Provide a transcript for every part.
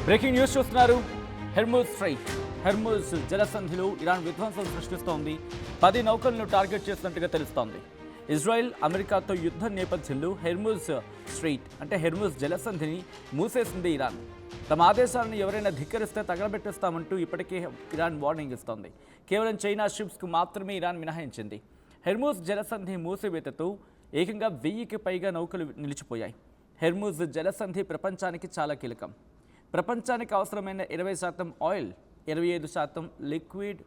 Breaking news చూస్తున్నారు. హెర్ముజ్ జలసంధిలో Iran విధ్వంసం సృష్టిస్తోంది. 10 నౌకలను టార్గెట్ చేసినట్టుగా తెలుస్తోంది. ఇజ్రాయెల్ అమెరికాతో యుద్ధం నేపథ్యంలో హెర్ముజ్ జలసంధిని మూసేసింది ఇరాన్. తమ ఆదేశాలను ఎవరైనా ధిక్కరిస్తే తగలబెట్టేస్తామంటూ ఇప్పటికే ఇరాన్ వార్నింగ్ ఇస్తోంది. కేవలం చైనా షిప్స్కు మాత్రమే ఇరాన్ మినహాయించింది. హెర్ముజ్ జలసంధి మూసివేతతో ఏకంగా 1000కి పైగా నౌకలు నిలిచిపోయాయి. హెర్ముజ్ జలసంధి ప్రపంచానికి చాలా కీలకం. ప్రపంచానికి అవసరమైన 20% ఆయిల్, 25% లిక్విడ్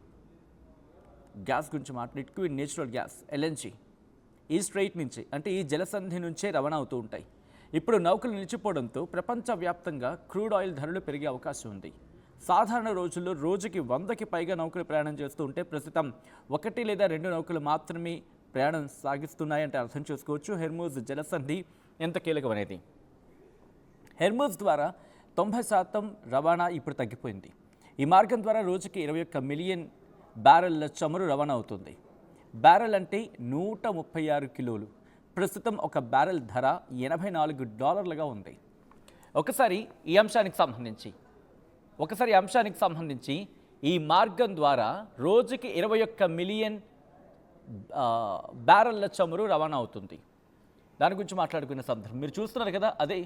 గ్యాస్ గురించి లిక్విడ్ నేచురల్ గ్యాస్ ఎల్ఎన్జీ ఈ స్ట్రైట్ నుంచి అంటే ఈ జలసంధి నుంచే రవాణా అవుతూ ఉంటాయి. ఇప్పుడు నౌకలు నిలిచిపోవడంతో ప్రపంచవ్యాప్తంగా క్రూడ్ ఆయిల్ ధరలు పెరిగే అవకాశం ఉంది. సాధారణ రోజుల్లో రోజుకి 100కి పైగా నౌకలు ప్రయాణం చేస్తూ ఉంటే ప్రస్తుతం 1 లేదా 2 నౌకలు మాత్రమే ప్రయాణం సాగిస్తున్నాయంటే అర్థం చేసుకోవచ్చు హెర్ముజ్ జలసంధి ఎంత కీలకమనేది. హెర్ముజ్ ద్వారా 90% రవాణా ఇప్పుడు తగ్గిపోయింది. ఈ మార్గం ద్వారా రోజుకి 21 మిలియన్ బ్యారెల్ల చమురు రవాణా అవుతుంది. బ్యారెల్ అంటే 136 కిలోలు. ప్రస్తుతం ఒక బ్యారెల్ ధర $84గా ఉంది. ఒకసారి ఈ అంశానికి సంబంధించి ఈ మార్గం ద్వారా రోజుకి 21 మిలియన్ బ్యారెల్ల చమురు రవాణా అవుతుంది. దాని గురించి మాట్లాడుకునే సందర్భం మీరు చూస్తున్నారు కదా, అదే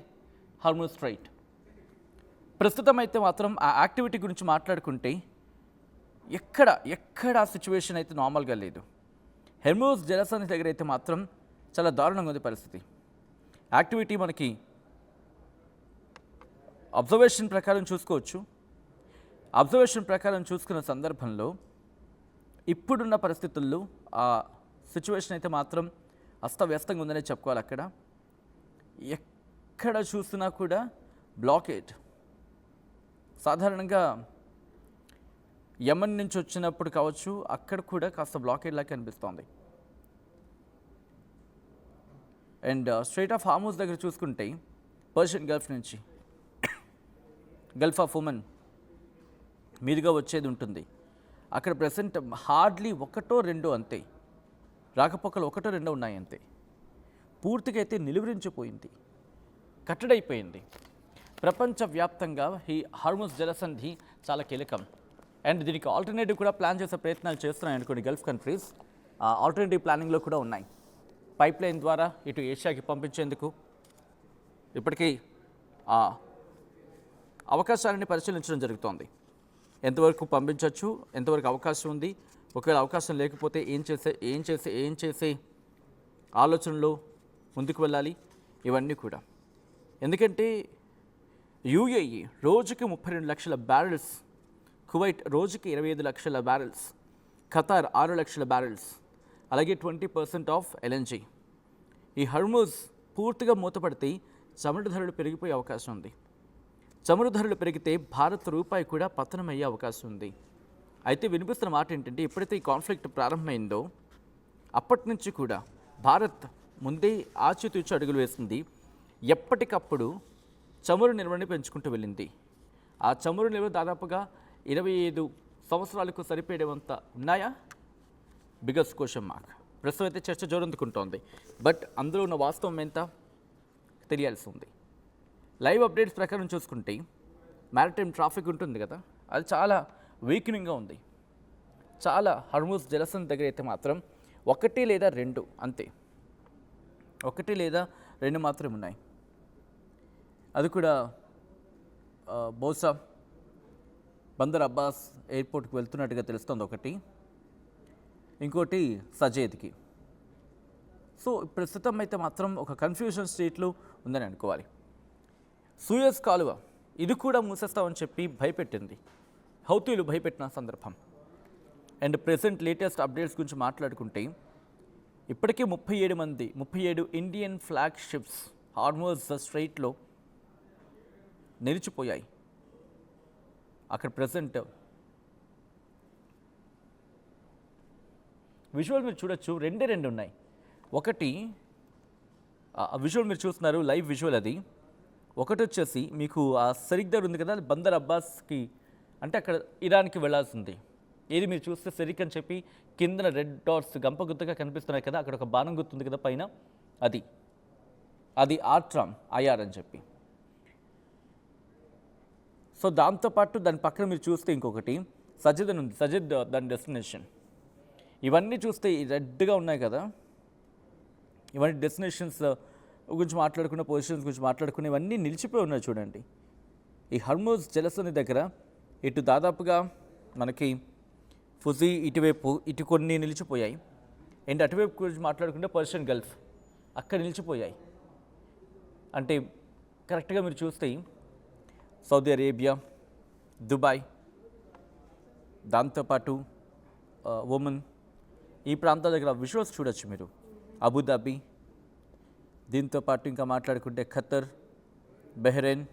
హెర్ముజ్ స్ట్రైట్. ప్రస్తుతం అయితే మాత్రం ఆ యాక్టివిటీ గురించి మాట్లాడుకుంటే ఎక్కడ సిచ్యువేషన్ అయితే నార్మల్గా లేదు. హెర్ముజ్ జలసంధి దగ్గర అయితే మాత్రం చాలా దారుణంగా ఉంది పరిస్థితి. యాక్టివిటీ మనకి అబ్జర్వేషన్ ప్రకారం చూసుకోవచ్చు. అబ్జర్వేషన్ ప్రకారం చూసుకున్న సందర్భంలో ఇప్పుడున్న పరిస్థితుల్లో ఆ సిచ్యువేషన్ అయితే మాత్రం అస్తవ్యస్తంగా ఉందనే చెప్పుకోవాలి. అక్కడ ఎక్కడ చూసినా కూడా బ్లాకేడ్. సాధారణంగా యమన్ నుంచి వచ్చినప్పుడు కావచ్చు, అక్కడ కూడా కాస్త బ్లాకేడ్ లాగా కనిపిస్తోంది. అండ్ స్ట్రైట్ ఆఫ్ హార్ముజ్ దగ్గర చూసుకుంటే పర్షియన్ గల్ఫ్ నుంచి గల్ఫ్ ఆఫ్ ఒమన్ మీదుగా వచ్చేది ఉంటుంది. అక్కడ ప్రెసెంట్ హార్డ్లీ 1-2 అంతే, రాకపోకలు 1-2 ఉన్నాయి అంతే. పూర్తిగా అయితే నిలువరించిపోయింది, కట్టడైపోయింది. ప్రపంచవ్యాప్తంగా ఈ హెర్ముజ్ జలసంధి చాలా కీలకం. అండ్ దీనికి ఆల్టర్నేటివ్ కూడా ప్లాన్ చేసే ప్రయత్నాలు చేస్తున్నాయి కొన్ని గల్ఫ్ కంట్రీస్. ఆల్టర్నేటివ్ ప్లానింగ్లో కూడా ఉన్నాయి. పైప్ లైన్ ద్వారా ఇటు ఏషియాకి పంపించేందుకు ఇప్పటికీ అవకాశాలని పరిశీలించడం జరుగుతోంది. ఎంతవరకు పంపించవచ్చు, ఎంతవరకు అవకాశం ఉంది, ఒకవేళ అవకాశం లేకపోతే ఏం చేసే ఆలోచనలో ముందుకు వెళ్ళాలి, ఇవన్నీ కూడా. ఎందుకంటే యూఏఈ రోజుకి 32 లక్షల బ్యారెల్స్, కువైట్ రోజుకి 25 లక్షల బ్యారెల్స్, ఖతార్ 6 లక్షల బ్యారెల్స్, అలాగే 20% ఆఫ్ ఎల్ఎన్జీ. ఈ హెర్ముజ్ పూర్తిగా మూతపడితే చమురు ధరలు పెరిగిపోయే అవకాశం ఉంది. చమురు ధరలు పెరిగితే భారత్ రూపాయి కూడా పతనమయ్యే అవకాశం ఉంది. అయితే వినిపిస్తున్న మాట ఏంటంటే ఎప్పుడైతే ఈ కాన్ఫ్లిక్ట్ ప్రారంభమైందో అప్పటి నుంచి కూడా భారత్ ముందే ఆచితూచి అడుగులు వేసింది. ఎప్పటికప్పుడు చమురు నిల్వని పెంచుకుంటూ వెళ్ళింది. ఆ చమురు నిల్వ దాదాపుగా 25 సంవత్సరాలకు సరిపోయేవంత ఉన్నాయా? Biggest question mark. ప్రస్తుతం అయితే చర్చ జోరందుకుంటోంది. బట్ అందులో ఉన్న వాస్తవం ఎంత తెలియాల్సి ఉంది. లైవ్ అప్డేట్స్ ప్రకారం చూసుకుంటే మ్యారిటైమ్ ట్రాఫిక్ ఉంటుంది కదా, అది చాలా వీక్నింగ్గా ఉంది. చాలా హెర్ముజ్ జలసంధి దగ్గర అయితే మాత్రం 1 లేదా 2 అంతే, 1 లేదా 2 మాత్రమే ఉన్నాయి. అది కూడా బహుశా బందర్ అబ్బాస్ ఎయిర్పోర్ట్కి వెళ్తున్నట్టుగా తెలుస్తుంది ఒకటి, ఇంకోటి సజేద్కి. సో ప్రస్తుతం అయితే మాత్రం ఒక కన్ఫ్యూజన్ స్టేట్లో ఉందని అనుకోవాలి. సూయజ్ కాలువ ఇది కూడా మూసేస్తామని చెప్పి భయపెట్టింది, హౌతీలు భయపెట్టిన సందర్భం. అండ్ ప్రెసెంట్ లేటెస్ట్ అప్డేట్స్ గురించి మాట్లాడుకుంటే ఇప్పటికే 37 ఇండియన్ ఫ్లాగ్ షిప్స్ హెర్ముజ్ స్ట్రైట్లో నిలిచిపోయాయి. అక్కడ ప్రెసెంట్ విజువల్ మీరు చూడొచ్చు, 2 ఉన్నాయి. ఒకటి విజువల్ మీరు చూస్తున్నారు, లైవ్ విజువల్ అది. ఒకటి వచ్చేసి మీకు ఆ సరిక్ దగ్గర ఉంది కదా, బందర్ అబ్బాస్కి అంటే అక్కడ ఇరాన్కి వెళ్ళాల్సింది. ఏది మీరు చూస్తే సెరిక్ అని చెప్పి కిందన రెడ్ డాట్స్ గంప గుర్తుగా కనిపిస్తున్నాయి కదా, అక్కడ ఒక బాణం గుర్తుంది కదా పైన, అది ఆర్ట్రామ్ ఐఆర్ అని చెప్పి. సో దాంతోపాటు దాని పక్కన మీరు చూస్తే ఇంకొకటి సజిద్ అని ఉంది. సజిద్ దాని డెస్టినేషన్. ఇవన్నీ చూస్తే ఈ రెడ్గా ఉన్నాయి కదా, ఇవన్నీ డెస్టినేషన్స్ గురించి మాట్లాడుకున్న, పొజిషన్స్ గురించి మాట్లాడుకున్న ఇవన్నీ నిలిచిపోయి ఉన్నాయి చూడండి. ఈ హర్మోజ్ జలసంధి దగ్గర ఇటు దాదాపుగా మనకి ఫుజీ ఇటువైపు ఇటు కొన్ని నిలిచిపోయాయి. అండ్ అటువైపు గురించి మాట్లాడుకుంటే పర్షియన్ గల్ఫ్ అక్కడ నిలిచిపోయాయి. అంటే కరెక్ట్గా మీరు చూస్తే సౌదీ అరేబియా, దుబాయ్, దాంతోపాటు ఒమన్, ఈ ప్రాంతాల దగ్గర విజువల్స్ చూడొచ్చు మీరు. అబుదాబి, దీంతోపాటు ఇంకా మాట్లాడుకుంటే ఖతర్, బెహ్రెయిన్,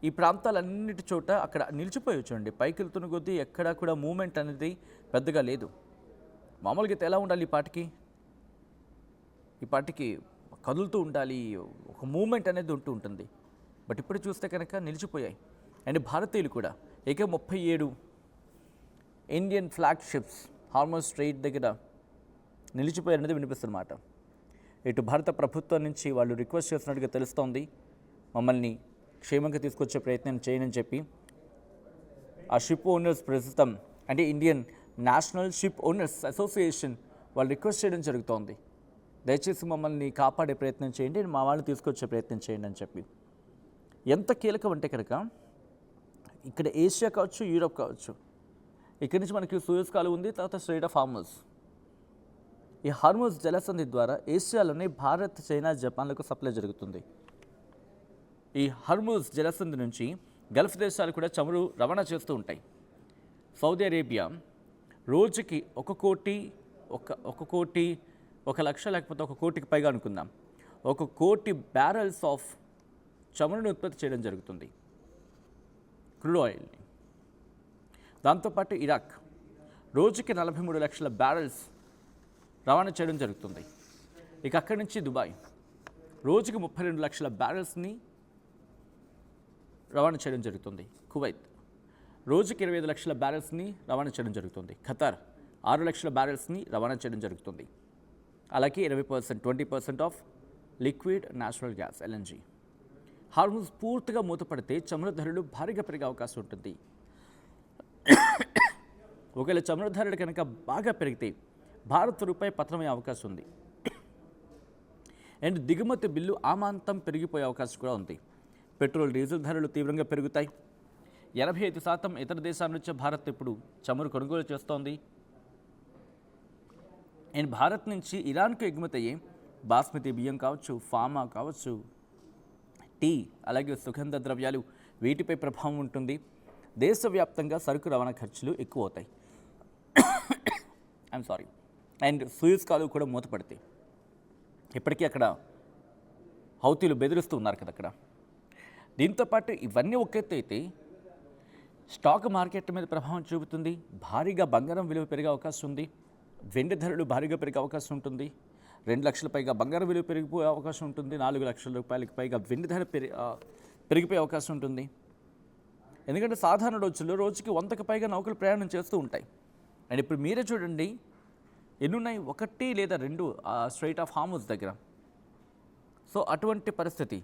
ఈ ప్రాంతాలన్నిటి చోట అక్కడ నిలిచిపోయి చూడండి. పైకి వెళ్తున్న కొద్దీ ఎక్కడా కూడా మూమెంట్ అనేది పెద్దగా లేదు. మామూలుగా అయితే ఎలా ఉండాలి, ఈ పాటికి కదులుతూ ఉండాలి, ఒక మూమెంట్ అనేది ఉంటూ ఉంటుంది. బట్ ఇప్పుడు చూస్తే కనుక నిలిచిపోయాయి. అండ్ భారతీయులు కూడా 37 Indian flag ships Hormuz straight దగ్గర నిలిచిపోయారనేది వినిపిస్తున్నమాట. ఇటు భారత ప్రభుత్వం నుంచి వాళ్ళు రిక్వెస్ట్ చేస్తున్నట్టుగా తెలుస్తోంది, మమ్మల్ని క్షేమంగా తీసుకొచ్చే ప్రయత్నం చేయనని చెప్పి. ఆ షిప్ ఓనర్స్ ప్రస్తుతం అంటే Indian national ship owners association వాళ్ళు రిక్వెస్ట్ చేయడం జరుగుతోంది, దయచేసి మమ్మల్ని కాపాడే ప్రయత్నం చేయండి, మా వాళ్ళని తీసుకొచ్చే ప్రయత్నం చేయండి అని చెప్పి. ఎంత కీలకం అంటే కనుక ఇక్కడ ఏషియా కావచ్చు, యూరోప్ కావచ్చు, ఇక్కడి నుంచి మనకి సూయజ్ కాలువ ఉంది, తర్వాత స్ట్రెయిట్ ఆఫ్ హార్మోజ్. ఈ హార్మోజ్ జలసంధి ద్వారా ఏషియాలోనే భారత్, చైనా, జపాన్లకు సప్లై జరుగుతుంది. ఈ హార్మోజ్ జలసంధి నుంచి గల్ఫ్ దేశాలు కూడా చమురు రవాణా చేస్తూ ఉంటాయి. సౌదీ అరేబియా రోజుకి 1 లక్ష లేకపోతే 1 కోటికి పైగా అనుకుందాం, 1 కోటి బ్యారెల్స్ ఆఫ్ చమురుని ఉత్పత్తి చేయడం జరుగుతుంది, క్రూడ్ ఆయిల్ని. దాంతోపాటు ఇరాక్ రోజుకి 43 లక్షల బ్యారెల్స్ రవాణా చేయడం జరుగుతుంది. ఇక అక్కడి నుంచి దుబాయ్ రోజుకి 32 లక్షల బ్యారెల్స్ని రవాణా చేయడం జరుగుతుంది. కువైత్ రోజుకి 25 లక్షల బ్యారెల్స్ని రవాణా చేయడం జరుగుతుంది. ఖతార్ 6 లక్షల బ్యారెల్స్ని రవాణా చేయడం జరుగుతుంది. అలాగే 20% of liquid natural gas LNG. Hormuz పూర్తిగా మూతపడితే చమురు ధరలు భారీగా పెరిగే అవకాశం ఉంటుంది. ఒకవేళ చమురు ధరలు కనుక బాగా పెరిగితే భారత్ రూపాయి పతనమయ్యే అవకాశం ఉంది. అండ్ దిగుమతి బిల్లు ఆమాంతం పెరిగిపోయే అవకాశం కూడా ఉంది. పెట్రోల్, డీజిల్ ధరలు తీవ్రంగా పెరుగుతాయి. 85% ఇతర దేశాల నుంచి భారత్ ఇప్పుడు చమురు కొనుగోలు చేస్తోంది. అండ్ భారత్ నుంచి ఇరాన్కు ఎగుమతి అయ్యే బాస్మతి బియ్యం కావచ్చు, ఫామా కావచ్చు, టీ, అలాగే సుగంధ ద్రవ్యాలు, వీటిపై ప్రభావం ఉంటుంది. దేశవ్యాప్తంగా సరుకు రవాణా ఖర్చులు ఎక్కువ అవుతాయి. అండ్ సూయజ్ కాలువ కూడా మూతపడతాయి. ఇప్పటికీ అక్కడ హౌతీలు బెదిరిస్తూ ఉన్నారు కదా అక్కడ. దీంతోపాటు ఇవన్నీ ఒక ఎత్తు అయితే స్టాక్ మార్కెట్ మీద ప్రభావం చూపుతుంది. భారీగా బంగారం విలువ పెరిగే అవకాశం ఉంది. వెండి ధరలు భారీగా పెరిగే అవకాశం ఉంటుంది. 2 లక్షల పైగా బంగారం విలువ పెరిగిపోయే అవకాశం ఉంటుంది. 4 లక్షల రూపాయలకి పైగా వెండి ధర పెరిగిపోయే అవకాశం ఉంటుంది. ఎందుకంటే సాధారణ రోజుల్లో రోజుకి 100కి పైగా నౌకలు ప్రయాణం చేస్తూ ఉంటాయి. అండ్ ఇప్పుడు మీరే చూడండి ఎన్నున్నాయి, 1 లేదా 2 స్ట్రెయిట్ ఆఫ్ హార్మోజ్ దగ్గర. సో అటువంటి పరిస్థితి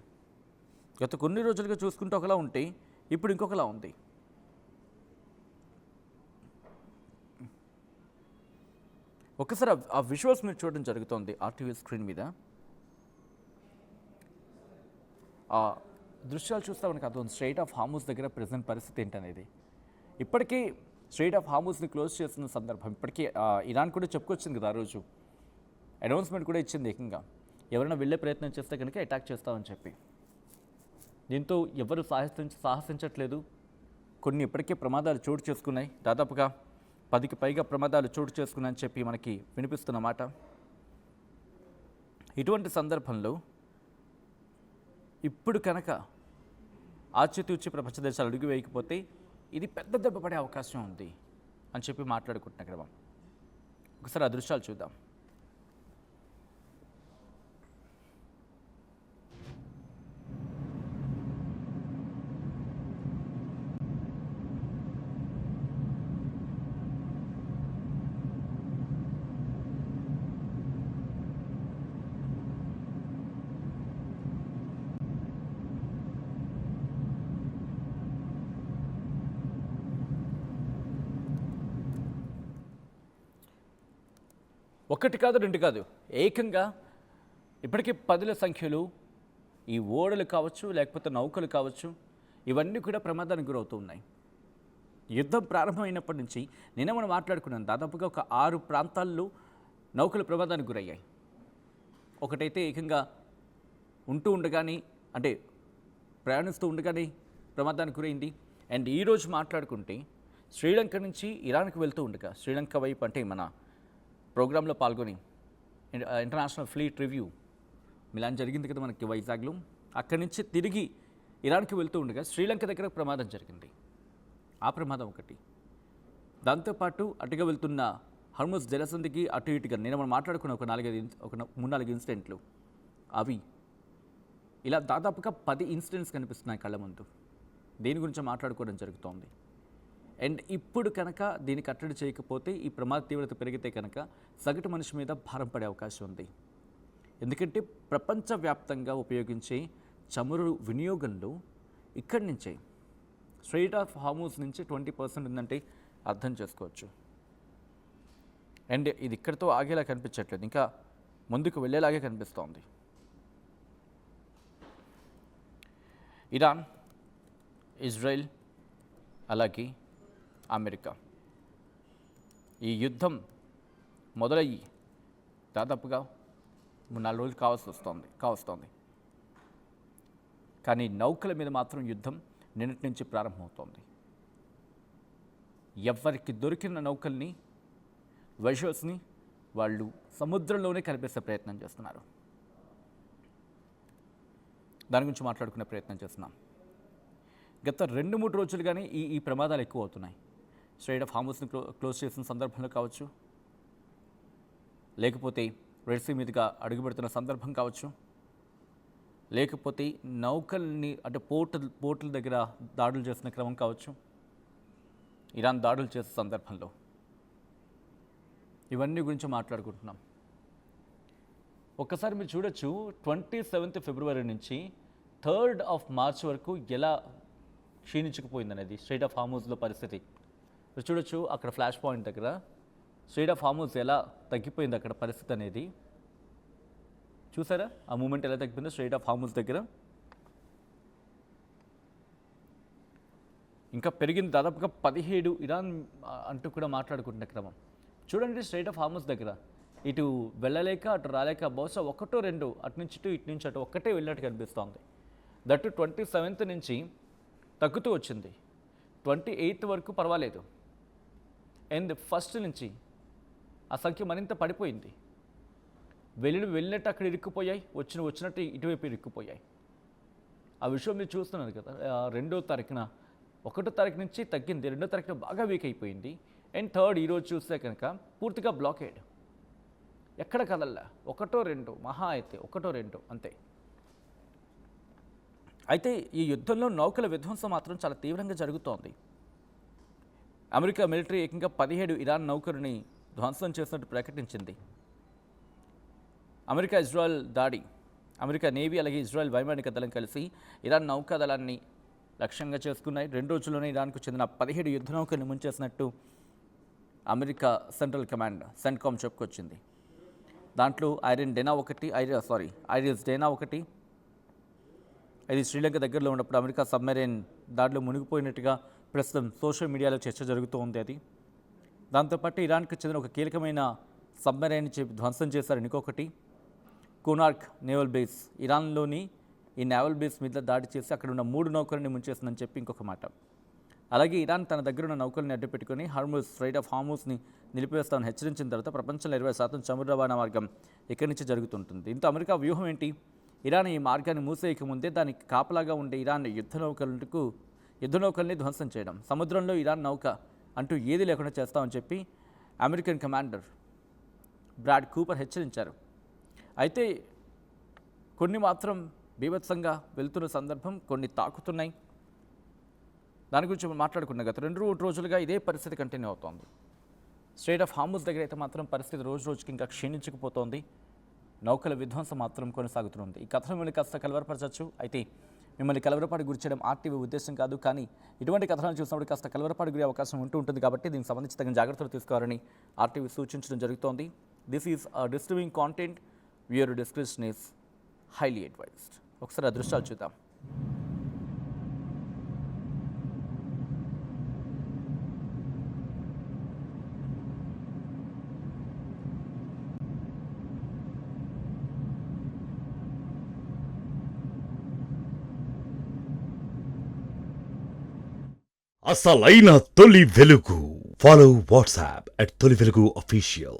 గత కొన్ని రోజులుగా చూసుకుంటే ఒకలా ఉంటే ఇప్పుడు ఇంకొకలా ఉంది. ఒకసారి ఆ విజువల్స్ మీరు చూడడం జరుగుతుంది ఆర్టీవీ స్క్రీన్ మీద. ఆ దృశ్యాలు చూస్తే మనకు అర్థం స్ట్రెయిట్ ఆఫ్ హార్మోజ్ దగ్గర ప్రజెంట్ పరిస్థితి ఏంటనేది. ఇప్పటికీ స్ట్రెయిట్ ఆఫ్ హార్మోజ్ని క్లోజ్ చేస్తున్న సందర్భం ఇప్పటికీ ఇరాన్ కూడా చెప్పుకొచ్చింది కదా, ఆ రోజు అనౌన్స్మెంట్ కూడా ఇచ్చింది ఏకంగా ఎవరైనా వెళ్ళే ప్రయత్నం చేస్తే కనుక అటాక్ చేస్తామని చెప్పి. దీంతో ఎవరు సాహసించట్లేదు. కొన్ని ఇప్పటికే ప్రమాదాలు చోటు చేసుకున్నాయి. దాదాపుగా 10కి పైగా ప్రమాదాలు చోటు చేసుకున్నాయని చెప్పి మనకి వినిపిస్తున్నమాట. ఇటువంటి సందర్భంలో ఇప్పుడు కనుక ఆచితూచి ప్రపంచ దేశాలు అడుగు వేయకపోతే ఇది పెద్ద దెబ్బ పడే అవకాశం ఉంది అని చెప్పి మాట్లాడుకుంటున్నాం కదా. ఒకసారి ఆ దృశ్యాలు చూద్దాం. ఒకటి కాదు, రెండు కాదు, ఏకంగా ఇప్పటికీ పదుల సంఖ్యలో ఈ ఓడలు కావచ్చు, లేకపోతే నౌకలు కావచ్చు, ఇవన్నీ కూడా ప్రమాదానికి గురవుతూ ఉన్నాయి. యుద్ధం ప్రారంభమైనప్పటి నుంచి నిన్న మనం మాట్లాడుకున్నాం, దాదాపుగా ఒక 6 ప్రాంతాల్లో నౌకలు ప్రమాదానికి గురయ్యాయి. ఒకటైతే ఏకంగా ఉంటూ ఉండగానే, అంటే ప్రయాణిస్తూ ఉండగానే ప్రమాదానికి గురైంది. అండ్ ఈరోజు మాట్లాడుకుంటే శ్రీలంక నుంచి ఇరాన్కి వెళ్తూ ఉండగా, శ్రీలంక వైపు అంటే మన ప్రోగ్రాంలో పాల్గొని ఇంటర్నేషనల్ ఫ్లీట్ రివ్యూ మిలాన్ జరిగింది కదా మనకి వైజాగ్లో, అక్కడి నుంచి తిరిగి ఇరాన్కి వెళ్తూ ఉండగా శ్రీలంక దగ్గర ప్రమాదం జరిగింది. ఆ ప్రమాదం ఒకటి. దాంతోపాటు అటుగా వెళ్తున్న హర్ముజ్ జలసంధికి అటు ఇటుగా నేను మనం మాట్లాడుకున్న ఒక 3-4 ఇన్సిడెంట్లు, అవి ఇలా దాదాపుగా 10 ఇన్సిడెంట్స్ కనిపిస్తున్నాయి కళ్ళ ముందు. దేని గురించి మాట్లాడుకోవడం జరుగుతోంది. అండ్ ఇప్పుడు కనుక దీన్ని కట్టడి చేయకపోతే, ఈ ప్రమాద తీవ్రత పెరిగితే కనుక సగటు మనిషి మీద భారం పడే అవకాశం ఉంది. ఎందుకంటే ప్రపంచవ్యాప్తంగా ఉపయోగించే చమురు వినియోగంలో ఇక్కడి నుంచే స్ట్రెయిట్ ఆఫ్ హార్మూజ్ నుంచి 20% ఉందంటే అర్థం చేసుకోవచ్చు. అండ్ ఇది ఇక్కడితో ఆగేలా కనిపించట్లేదు, ఇంకా ముందుకు వెళ్ళేలాగే కనిపిస్తోంది. ఇరాన్, ఇజ్రాయెల్, అలాగే అమెరికా ఈ యుద్ధం మొదలయ్యి దాదాపుగా 3-4 రోజులు కావస్తోంది. కానీ నౌకల మీద మాత్రం యుద్ధం నిన్నటి నుంచి ప్రారంభమవుతోంది. ఎవరికి దొరికిన నౌకల్ని, వెషల్స్ని వాళ్ళు సముద్రంలోనే కలిపేసే ప్రయత్నం చేస్తున్నారు. దాని గురించి మాట్లాడుకునే ప్రయత్నం చేస్తున్నాం. గత 2-3 రోజులుగానే ఈ ప్రమాదాలు ఎక్కువ అవుతున్నాయి. స్ట్రెయిట్ ఆఫ్ హార్మూజ్ని క్లోజ్ చేసిన సందర్భంలో కావచ్చు, లేకపోతే రెడ్ సీ మీదుగా అడుగుపెడుతున్న సందర్భం కావచ్చు, లేకపోతే నౌకల్ని అంటే పోర్టుల దగ్గర దాడులు చేసిన క్రమం కావచ్చు, ఇరాన్ దాడులు చేసే సందర్భంలో, ఇవన్నీ గురించి మాట్లాడుకుంటున్నాం. ఒక్కసారి మీరు చూడొచ్చు, 27th ఫిబ్రవరి నుంచి 3rd ఆఫ్ మార్చ్ వరకు ఎలా క్షీణించుకుపోయిందనేది స్ట్రెయిట్ ఆఫ్ హార్మూజ్లో పరిస్థితి. మీరు చూడొచ్చు అక్కడ ఫ్లాష్ పాయింట్ దగ్గర స్ట్రెయిట్ ఆఫ్ హార్మూజ్ ఎలా తగ్గిపోయింది అక్కడ పరిస్థితి అనేది. చూసారా ఆ మూమెంట్ ఎలా తగ్గిపోయిందో స్ట్రెయిట్ ఆఫ్ హార్మూజ్ దగ్గర. ఇంకా పెరిగింది దాదాపుగా 17 ఇరాన్ అంటూ కూడా మాట్లాడుకుంటున్న క్రమం. చూడండి స్ట్రెయిట్ ఆఫ్ హార్మూజ్ దగ్గర ఇటు వెళ్ళలేక అటు రాలేక, బహుశా 1-2 అటు నుంచి ఇటు నుంచి అటు ఒక్కటే వెళ్ళినట్టు కనిపిస్తోంది. దట్టు 27th నుంచి తగ్గుతూ వచ్చింది, 28th వరకు పర్వాలేదు. అండ్ 1st నుంచి ఆ సంఖ్య మరింత పడిపోయింది. వెళ్ళినట్టు అక్కడ ఇరుక్కుపోయాయి, వచ్చినట్టు ఇటువైపు ఇరుక్కుపోయాయి. ఆ విషయం మీరు చూస్తున్నారు కదా. 2వ తారీఖున 1వ తారీఖు నుంచి తగ్గింది, 2వ తారీఖున బాగా వీక్ అయిపోయింది. అండ్ 3rd ఈరోజు చూస్తే కనుక పూర్తిగా బ్లాకేడ్, ఎక్కడ కదల్లా. 1-2 మహా అయితే 1-2 అంతే. అయితే ఈ యుద్ధంలో నౌకల విధ్వంసం మాత్రం చాలా తీవ్రంగా జరుగుతోంది. అమెరికా మిలిటరీ ఏకంగా 17 ఇరాన్ నౌకరుని ధ్వంసం చేసినట్టు ప్రకటించింది. అమెరికా నేవీ అలాగే ఇజ్రాయెల్ వైమానిక దళం కలిసి ఇరాన్ నౌకాదళాన్ని లక్ష్యంగా చేసుకున్నాయి. 2 రోజుల్లోనే ఇరాన్కు చెందిన 17 యుద్ధ నౌకల్ని ముంచేసినట్టు అమెరికా సెంట్రల్ కమాండ్ సెంట్కామ్ చెప్పుకొచ్చింది. దాంట్లో ఐరిస్ డేనా ఒకటి. ఇది శ్రీలంక దగ్గరలో ఉన్నప్పుడు అమెరికా సబ్మెరైన్ దాడిలో మునిగిపోయినట్టుగా ప్రస్తుతం సోషల్ మీడియాలో చర్చ జరుగుతూ ఉంది. అది దాంతోపాటు ఇరాన్కు చెందిన ఒక కీలకమైన సబ్మెరైన్ ధ్వంసం చేశారు. ఇంకొకటి కోనార్క్ నేవల్ బేస్, ఇరాన్లోని ఈ నేవల్ బేస్ మీద దాడి చేసి అక్కడ ఉన్న 3 నౌకల్ని ముంచేసిందని చెప్పి ఇంకొక మాట. అలాగే ఇరాన్ తన దగ్గర ఉన్న నౌకల్ని అడ్డుపెట్టుకుని స్ట్రెయిట్ ఆఫ్ హార్మూజ్ని నిలిపివేస్తామని హెచ్చరించిన తర్వాత ప్రపంచంలో 20% చమురు రవాణా మార్గం ఇక్కడి నుంచి జరుగుతుంటుంది. దీంతో అమెరికా వ్యూహం ఏంటి? ఇరాన్ ఈ మార్గాన్ని మూసేయకముందే దానికి కాపలాగా ఉండే ఇరాన్ యుద్ధ నౌకల్ని ధ్వంసం చేయడం, సముద్రంలో ఇరాన్ నౌక అంటూ ఏది లేకుండా చేస్తామని చెప్పి అమెరికన్ కమాండర్ బ్రాడ్ కూపర్ హెచ్చరించారు. అయితే కొన్ని మాత్రం బీభత్సంగా వెళ్తున్న సందర్భం, కొన్ని తాకుతున్నాయి. దాని గురించి మాట్లాడుకున్న గత 2 రోజులుగా ఇదే పరిస్థితి కంటిన్యూ అవుతోంది. స్ట్రెయిట్ ఆఫ్ హార్మూజ్ దగ్గర అయితే మాత్రం పరిస్థితి రోజుకి ఇంకా క్షీణించుకుపోతోంది. నౌకల విధ్వంసం మాత్రం కొనసాగుతుంది. ఈ కథను మిమ్మల్ని కాస్త కలవరపరచవచ్చు. అయితే మిమ్మల్ని కలవరపాటు గురి చేయడం ఆర్టీవీ ఉద్దేశం కాదు. కానీ ఇటువంటి కథనాలు చూసినప్పుడు కాస్త కలవరపాటు గురి అవకాశం ఉంటుంది. కాబట్టి దీనికి సంబంధించి తగిన జాగ్రత్తలు తీసుకోవాలని ఆర్టీవీ సూచించడం జరుగుతోంది. This is disturbing content. Viewer description is highly advised. ఒకసారి ఆ దృశ్యాలు చూద్దాం. అసలైన తొలి వెలుగు. ఫాలో వాట్సాప్ @తొలి వెలుగు official.